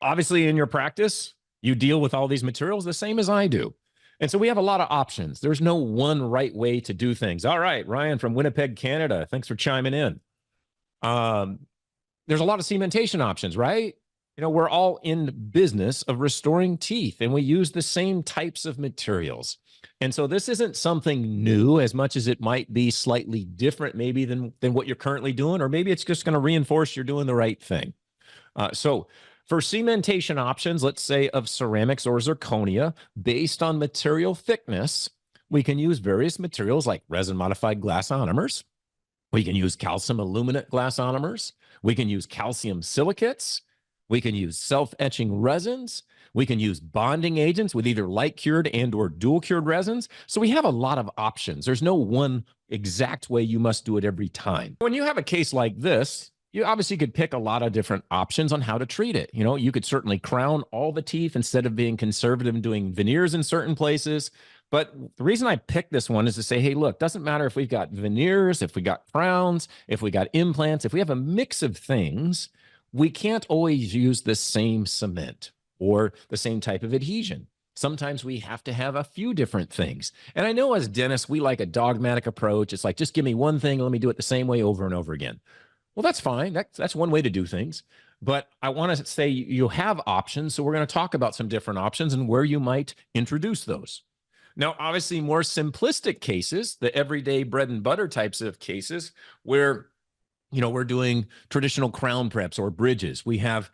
Obviously, in your practice, you deal with all these materials the same as I do. And so we have a lot of options. There's no one right way to do things. All right, Ryan from Winnipeg, Canada. Thanks for chiming in. Um, there's a lot of cementation options, right? You know, we're all in business of restoring teeth, and we use the same types of materials. And so this isn't something new as much as it might be slightly different maybe than what you're currently doing, or maybe it's just going to reinforce you're doing the right thing. So for cementation options, let's say of ceramics or zirconia, based on material thickness, we can use various materials like resin modified glass ionomers. We can use calcium aluminate glass ionomers. We can use calcium silicates. We can use self-etching resins. We can use bonding agents with either light cured and or dual cured resins. So we have a lot of options. There's no one exact way you must do it every time. When you have a case like this, you obviously could pick a lot of different options on how to treat it. You know, you could certainly crown all the teeth instead of being conservative and doing veneers in certain places. But the reason I picked this one is to say, hey, look, doesn't matter if we've got veneers, if we got crowns, if we got implants, if we have a mix of things, we can't always use the same cement or the same type of adhesion. Sometimes we have to have a few different things. And I know as dentists, we like a dogmatic approach. It's like, just give me one thing and let me do it the same way over and over again. Well, that's fine. That's one way to do things. But I want to say you have options. So we're going to talk about some different options and where you might introduce those. Now, obviously, more simplistic cases, the everyday bread and butter types of cases where we're doing traditional crown preps or bridges. We have,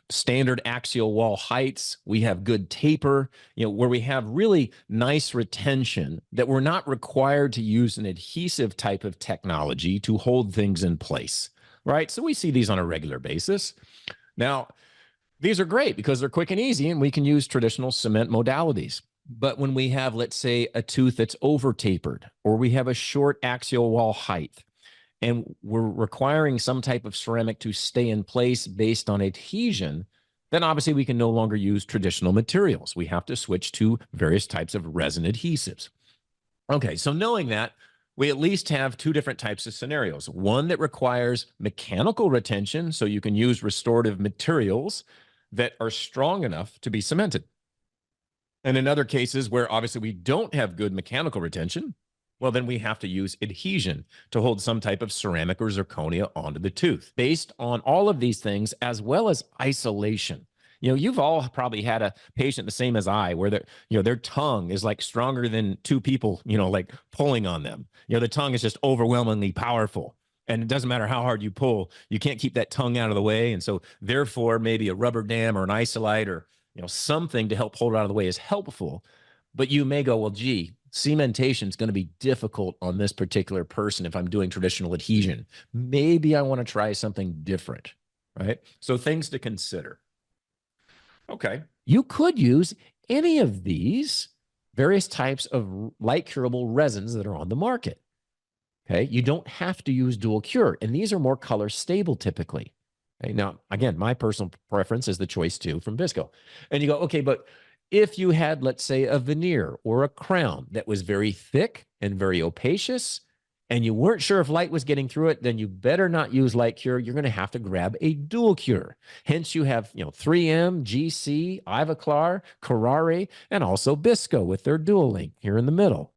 standard axial wall heights. We have good taper, where we have really nice retention that we're not required to use an adhesive type of technology to hold things in place, right? So we see these on a regular basis. Now, these are great because they're quick and easy, and we can use traditional cement modalities. But when we have, let's say, a tooth that's over tapered, or we have a short axial wall height, and we're requiring some type of ceramic to stay in place based on adhesion, then obviously we can no longer use traditional materials. We have to switch to various types of resin adhesives. Okay, so knowing that, we at least have two different types of scenarios. One that requires mechanical retention, so you can use restorative materials that are strong enough to be cemented. And in other cases where obviously we don't have good mechanical retention, well, then we have to use adhesion to hold some type of ceramic or zirconia onto the tooth. Based on all of these things, as well as isolation. You've all probably had a patient the same as I, where their tongue is like stronger than two people, like pulling on them. The tongue is just overwhelmingly powerful. And it doesn't matter how hard you pull, you can't keep that tongue out of the way. And so therefore, maybe a rubber dam or an isolite or something to help hold it out of the way is helpful. But you may go, well, gee, cementation is going to be difficult on this particular person if I'm doing traditional adhesion. Maybe I want to try something different, right? So things to consider. Okay. You could use any of these various types of light curable resins that are on the market. Okay. You don't have to use dual cure, and these are more color stable typically. Okay? Now, again, my personal preference is the choice 2 from Bisco. And you go, okay, but if you had, let's say, a veneer or a crown that was very thick and very opacious, and you weren't sure if light was getting through it, then you better not use light cure. You're going to have to grab a dual cure. Hence, you have 3M, GC, Ivoclar, Carrare, and also Bisco with their dual link here in the middle.